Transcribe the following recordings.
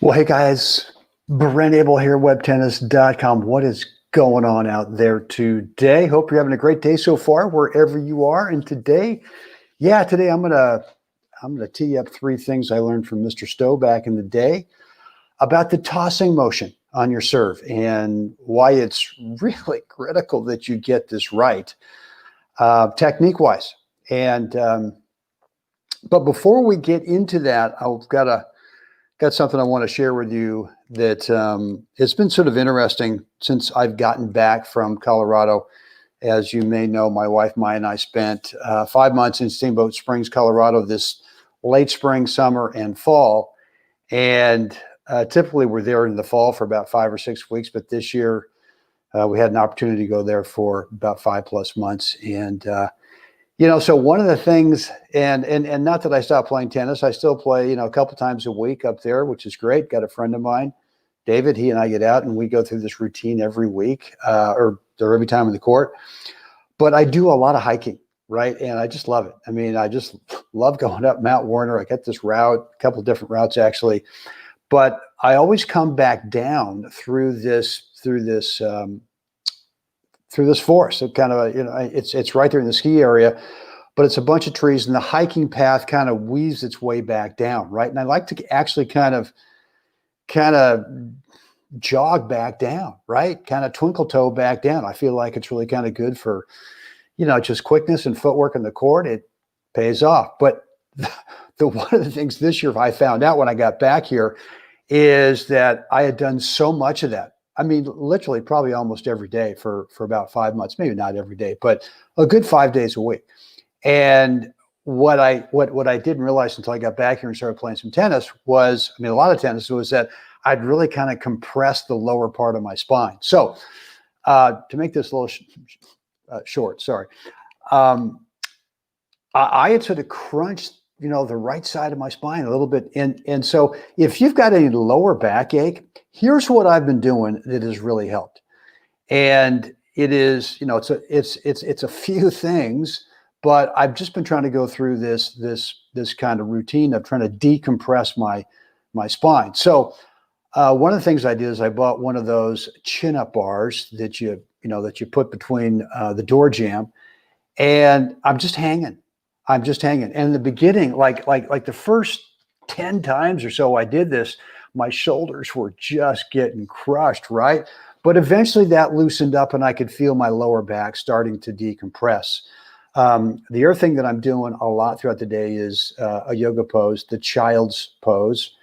Well, hey guys, Brent Abel here, webtennis.com. What is going on out there today? Hope you're having a great day so far, wherever you are. And today I'm gonna tee up three things I learned from Mr. Stowe back in the day about the tossing motion on your serve and why it's really critical that you get this right, technique-wise. And but before we get into that, I've got something I want to share with you that it's been sort of interesting since I've gotten back from Colorado. As you may know, my wife, Maya, and I spent 5 months in Steamboat Springs, Colorado, this late spring, summer, and fall. And typically we're there in the fall for about 5 or 6 weeks, but this year we had an opportunity to go there for about 5+ months. And so one of the things, and not that I stopped playing tennis, I still play, a couple times a week up there, which is great. Got a friend of mine, David, he and I get out and we go through this routine every week, or every time in the court. But I do a lot of hiking, right? And I just love it. I mean, I just love going up Mount Warner. I got this route, a couple of different routes actually, but I always come back down through this forest. It kind of, it's right there in the ski area, but it's a bunch of trees, and the hiking path kind of weaves its way back down, right? And I like to actually kind of jog back down, right? Kind of twinkle toe back down. I feel like it's really kind of good for, just quickness and footwork in the court. It pays off. But one of the things this year I found out when I got back here is that I had done so much of that. I mean, literally probably almost every day for about 5 months, maybe not every day, but a good 5 days a week. And what I didn't realize until I got back here and started playing some tennis was, a lot of tennis, was that I'd really kind of compressed the lower part of my spine. So to make this a little short, sorry, I had sort of crunched, the right side of my spine a little bit. And so if you've got any lower backache, here's what I've been doing that has really helped. And it is, it's a few things, but I've just been trying to go through this kind of routine of trying to decompress my spine. So one of the things I did is I bought one of those chin-up bars that you put between the door jamb, and I'm just hanging. And in the beginning, like the first 10 times or so I did this, my shoulders were just getting crushed, right? But eventually that loosened up and I could feel my lower back starting to decompress. The other thing that I'm doing a lot throughout the day is a yoga pose, the child's pose.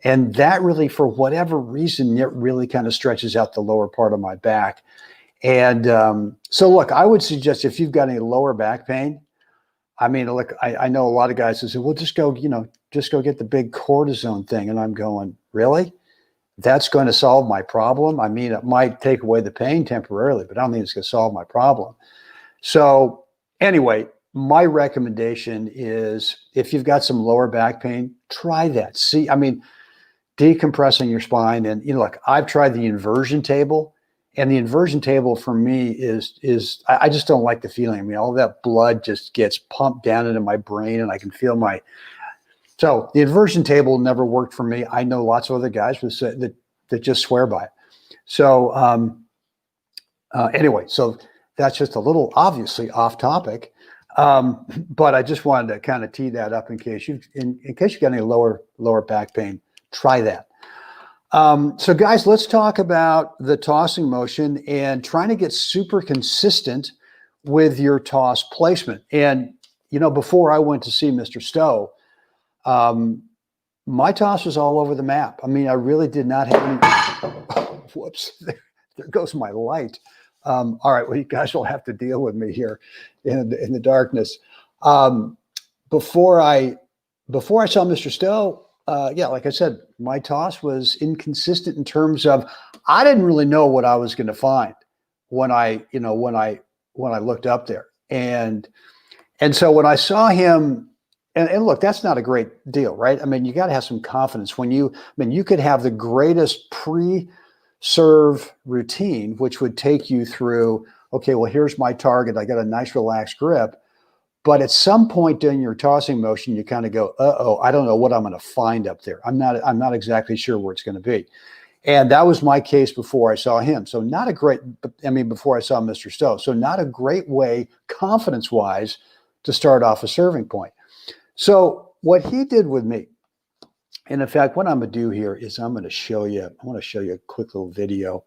And that really, for whatever reason, it really kind of stretches out the lower part of my back. And so look, I would suggest if you've got any lower back pain, look, I know a lot of guys who say, well, just go get the big cortisone thing. And I'm going, really? That's going to solve my problem? It might take away the pain temporarily, but I don't think it's going to solve my problem. So anyway, my recommendation is if you've got some lower back pain, try that. See, decompressing your spine. And, look, I've tried the inversion table. And the inversion table for me is I just don't like the feeling. All that blood just gets pumped down into my brain and I can feel so the inversion table never worked for me. I know lots of other guys that just swear by it. So anyway, so that's just a little obviously off topic. But I just wanted to kind of tee that up in case you got any lower back pain, try that. So guys, let's talk about the tossing motion and trying to get super consistent with your toss placement. And, before I went to see Mr. Stowe, my toss was all over the map. I really did not have any, whoops, there goes my light. All right, well, you guys will have to deal with me here in the darkness. Before I saw Mr. Stowe, like I said, my toss was inconsistent in terms of I didn't really know what I was going to find when I looked up there. And so when I saw him, and look, that's not a great deal, right? You got to have some confidence when you could have the greatest pre-serve routine, which would take you through, okay, well, here's my target. I got a nice relaxed grip. But at some point during your tossing motion, you kind of go, uh-oh, I don't know what I'm going to find up there. I'm not exactly sure where it's going to be. And that was my case before I saw him. So not a great, before I saw Mr. Stowe. So not a great way, confidence-wise, to start off a serving point. So what he did with me, and in fact, what I'm going to do here is I want to show you a quick little video.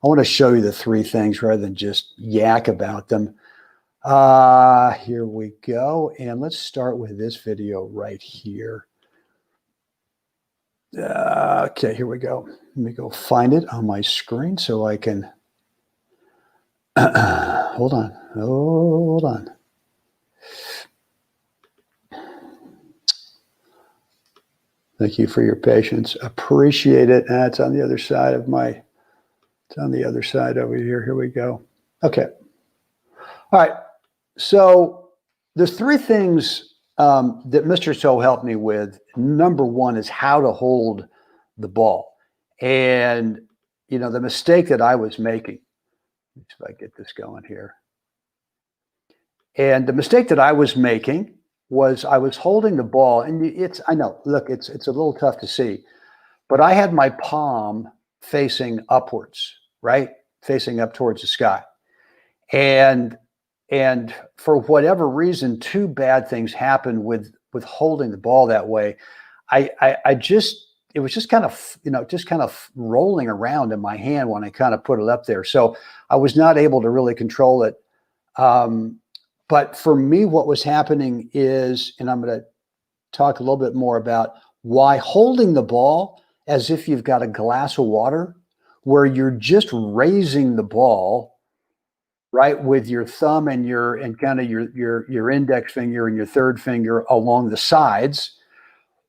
I want to show you the three things rather than just yak about them. Here we go. And let's start with this video right here. Okay, here we go. Let me go find it on my screen so I can, hold on. Thank you for your patience. Appreciate it. It's on the other side of it's on the other side over here. Here we go. Okay. All right. So there's three things that Mr. So helped me with. Number one is how to hold the ball. And, the mistake that I was making, if I get this going here. And the mistake that I was making was I was holding the ball, and I know, look, it's a little tough to see, but I had my palm facing upwards, right? Facing up towards the sky. And for whatever reason, two bad things happened with holding the ball that way. It was just kind of rolling around in my hand when I kind of put it up there. So I was not able to really control it. But for me, what was happening is, and I'm going to talk a little bit more about why holding the ball as if you've got a glass of water, where you're just raising the ball, right, with your thumb and your index finger and your third finger along the sides.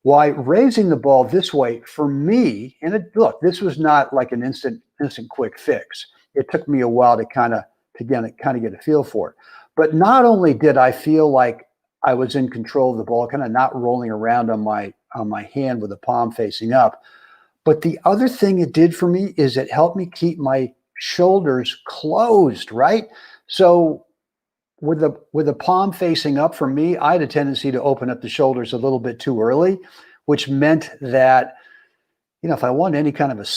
Why raising the ball this way for me, and look, this was not like an instant quick fix. It took me a while to kind of get a feel for it. But not only did I feel like I was in control of the ball, kind of not rolling around on my hand with the palm facing up, but the other thing it did for me is it helped me keep my shoulders closed, right? So with the palm facing up, for me, I had a tendency to open up the shoulders a little bit too early, which meant that, if I wanted any kind of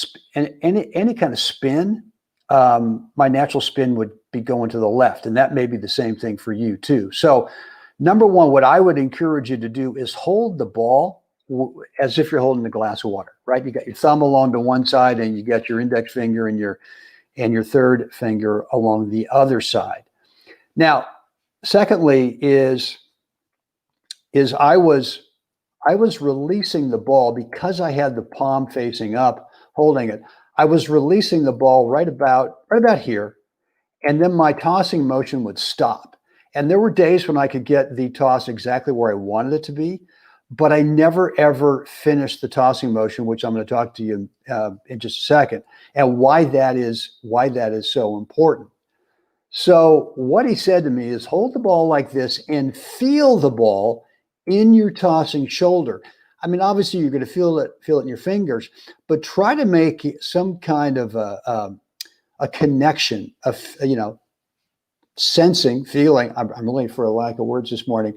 spin, my natural spin would be going to the left, and that may be the same thing for you too. So number one, what I would encourage you to do is hold the ball as if you're holding a glass of water, right? You got your thumb along to one side, and you got your index finger and your third finger along the other side. Now, secondly, is I was releasing the ball because I had the palm facing up, holding it. I was releasing the ball right about here, and then my tossing motion would stop. And there were days when I could get the toss exactly where I wanted it to be, but I never ever finished the tossing motion, which I'm going to talk to you in just a second, and why that is so important. So what he said to me is, hold the ball like this and feel the ball in your tossing shoulder. I mean, obviously you're going to feel it in your fingers, but try to make some kind of a connection of, sensing, feeling. I'm really, for a lack of words this morning,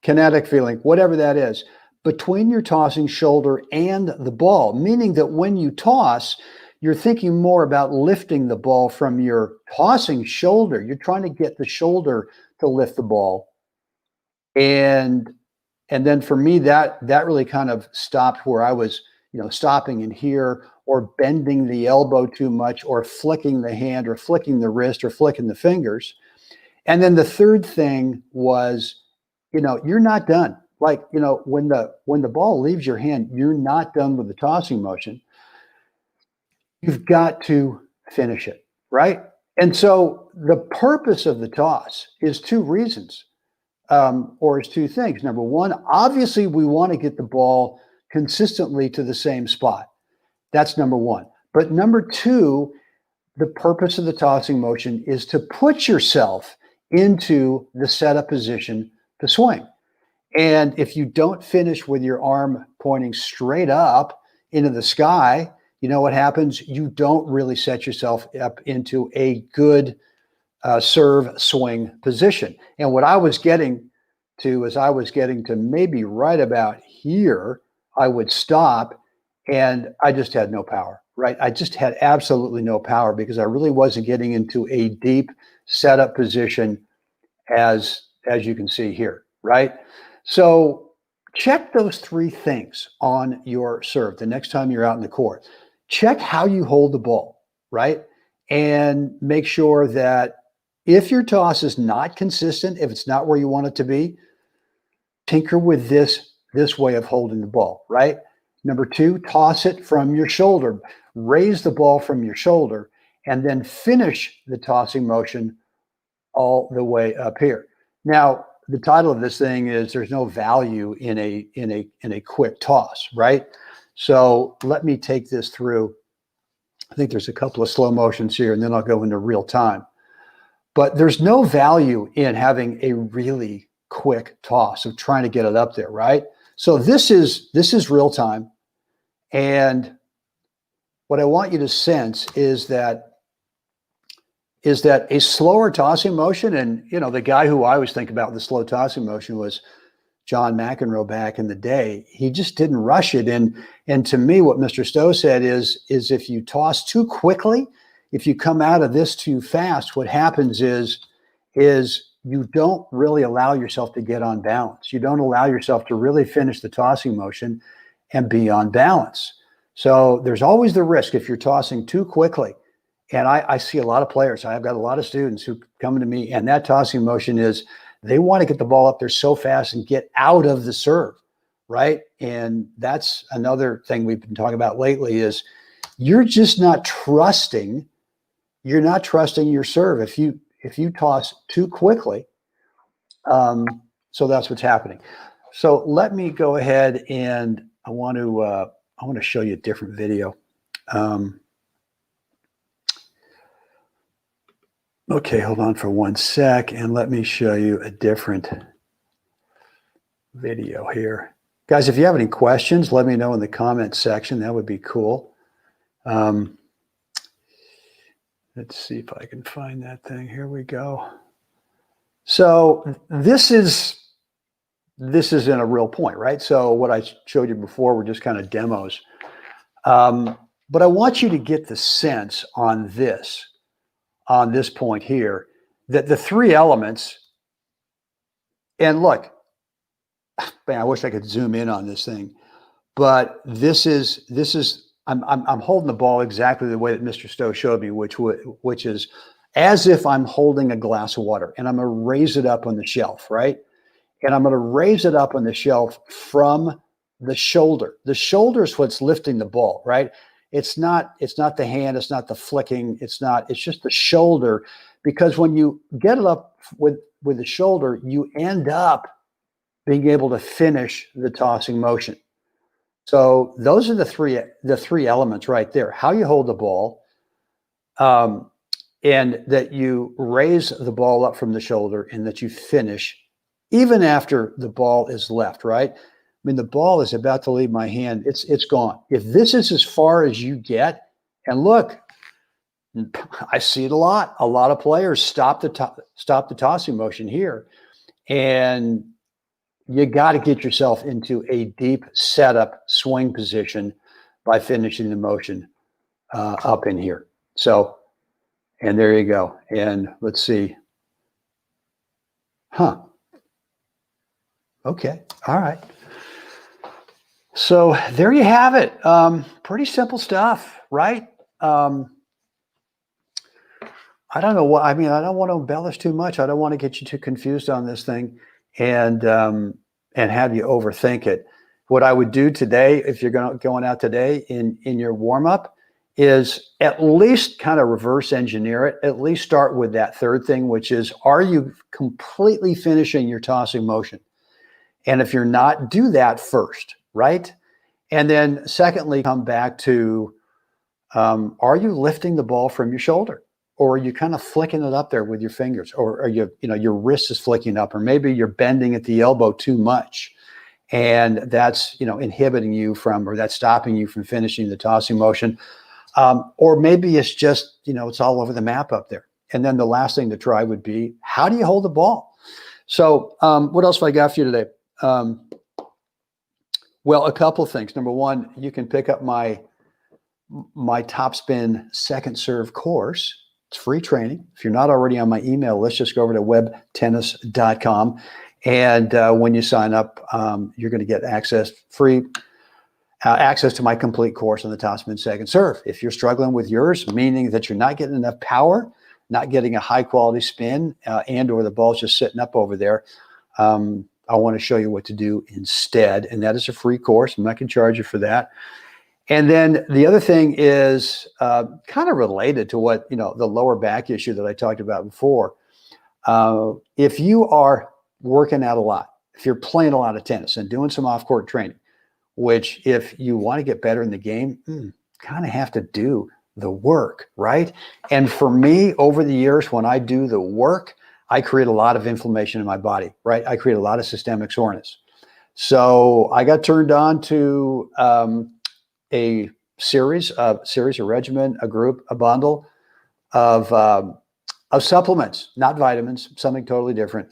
kinetic feeling, whatever that is, between your tossing shoulder and the ball, meaning that when you toss, you're thinking more about lifting the ball from your tossing shoulder. You're trying to get the shoulder to lift the ball. And then for me, that really kind of stopped where I was, stopping in here, or bending the elbow too much, or flicking the hand, or flicking the wrist, or flicking the fingers. And then the third thing was, you're not done. Like, when the ball leaves your hand, you're not done with the tossing motion. You've got to finish it, right? And so the purpose of the toss is two reasons, or it's two things. Number one, obviously we want to get the ball consistently to the same spot. That's number one. But number two, the purpose of the tossing motion is to put yourself into the setup position to swing. And if you don't finish with your arm pointing straight up into the sky, you know what happens? You don't really set yourself up into a good serve swing position. And what I was getting to is I was getting to maybe right about here, I would stop and I just had no power, right? I just had absolutely no power because I really wasn't getting into a deep setup position as you can see here, right? So check those three things on your serve the next time you're out in the court. Check how you hold the ball, right? And make sure that if your toss is not consistent, if it's not where you want it to be, tinker with this way of holding the ball, right? Number two, toss it from your shoulder. Raise the ball from your shoulder and then finish the tossing motion all the way up here. Now, the title of this thing is "There's no value in a quick toss," right? So let me take this through. I think there's a couple of slow motions here, and then I'll go into real time. But there's no value in having a really quick toss of trying to get it up there, right? So this is real time, and what I want you to sense is that a slower tossing motion, and the guy who I always think about the slow tossing motion was John McEnroe back in the day. He just didn't rush it, and to me, what Mr. Stowe said is if you toss too quickly, if you come out of this too fast, what happens is you don't really allow yourself to get on balance. You don't allow yourself to really finish the tossing motion and be on balance. So there's always the risk if you're tossing too quickly. And I see a lot of players. I've got a lot of students who come to me, and that tossing motion is they want to get the ball up there so fast and get out of the serve, right? And that's another thing we've been talking about lately is you're just not trusting. You're not trusting your serve if you toss too quickly. So that's what's happening. So let me go ahead and I want to show you a different video. Okay, hold on for 1 sec, and let me show you a different video here. Guys, if you have any questions, let me know in the comment section. That would be cool. Let's see if I can find that thing. Here we go. So this isn't a real point, right? So what I showed you before were just kind of demos. But I want you to get the sense on this point here, that the three elements, and look, man, I wish I could zoom in on this thing, but this is I'm holding the ball exactly the way that Mr. Stowe showed me, which is as if I'm holding a glass of water, and I'm going to raise it up on the shelf, right? And I'm going to raise it up on the shelf from the shoulder. The shoulder is what's lifting the ball, right? It's not the hand, it's not the flicking, it's just the shoulder, because when you get it up with the shoulder, you end up being able to finish the tossing motion. So those are the three elements right there. How you hold the ball, and that you raise the ball up from the shoulder, and that you finish even after the ball is left, right? I mean, the ball is about to leave my hand. It's gone. If this is as far as you get, and look, I see it a lot. A lot of players stop the tossing motion here, and you got to get yourself into a deep setup swing position by finishing the motion up in here. So, and there you go. And let's see. Okay. All right. So there you have it. Pretty simple stuff, right? I don't know what, I mean, I don't want to embellish too much. I don't want to get you too confused on this thing and have you overthink it. What I would do today, if you're going out today in your warm up, is at least kind of reverse engineer it. At least start with that third thing, which is, are you completely finishing your tossing motion? And if you're not, do that first, right? And then secondly, come back to, are you lifting the ball from your shoulder? Or are you kind of flicking it up there with your fingers? Or are your wrist is flicking up, or maybe you're bending at the elbow too much, and that's, inhibiting you from, or that's stopping you from finishing the tossing motion. Or maybe it's just, it's all over the map up there. And then the last thing to try would be, how do you hold the ball? So what else have I got for you today? Well, a couple of things. Number one, you can pick up my Topspin second serve course. It's free training. If you're not already on my email list, just go over to webtennis.com. And when you sign up, you're going to get free access to my complete course on the Topspin second serve. If you're struggling with yours, meaning that you're not getting enough power, not getting a high quality spin, or the ball's just sitting up over there, I want to show you what to do instead. And that is a free course. I'm not going to charge you for that. And then the other thing is kind of related to what, the lower back issue that I talked about before. If you are working out a lot, if you're playing a lot of tennis and doing some off-court training, which if you want to get better in the game, kind of have to do the work, right? And for me, over the years, when I do the work, I create a lot of inflammation in my body, right? I create a lot of systemic soreness. So I got turned on to a regimen, a group, a bundle of supplements, not vitamins, something totally different,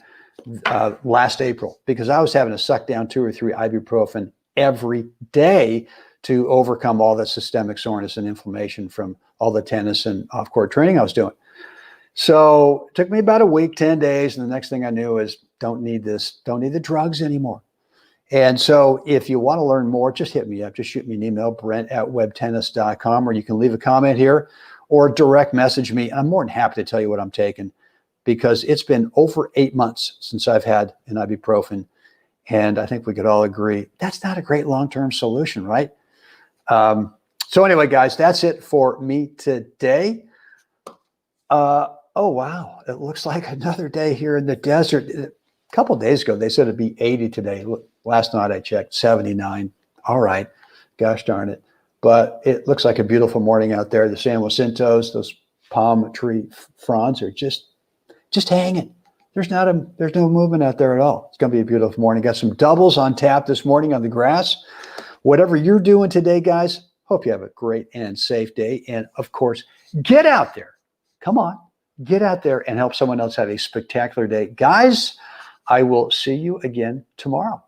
last April, because I was having to suck down 2 or 3 ibuprofen every day to overcome all the systemic soreness and inflammation from all the tennis and off-court training I was doing. So it took me about a week, 10 days, and the next thing I knew is don't need the drugs anymore. And so if you want to learn more, just hit me up. Just shoot me an email, brent@webtennis.com, or you can leave a comment here or direct message me. I'm more than happy to tell you what I'm taking, because it's been over 8 months since I've had an ibuprofen. And I think we could all agree that's not a great long-term solution, right? So anyway, guys, that's it for me today. Oh, wow. It looks like another day here in the desert. A couple of days ago, they said it'd be 80 today. Last night I checked, 79. All right. Gosh darn it. But it looks like a beautiful morning out there. The San Jacintos, those palm tree fronds are just hanging. There's no movement out there at all. It's going to be a beautiful morning. Got some doubles on tap this morning on the grass. Whatever you're doing today, guys, hope you have a great and safe day. And of course, get out there. Come on, get out there and help someone else have a spectacular day. Guys, I will see you again tomorrow.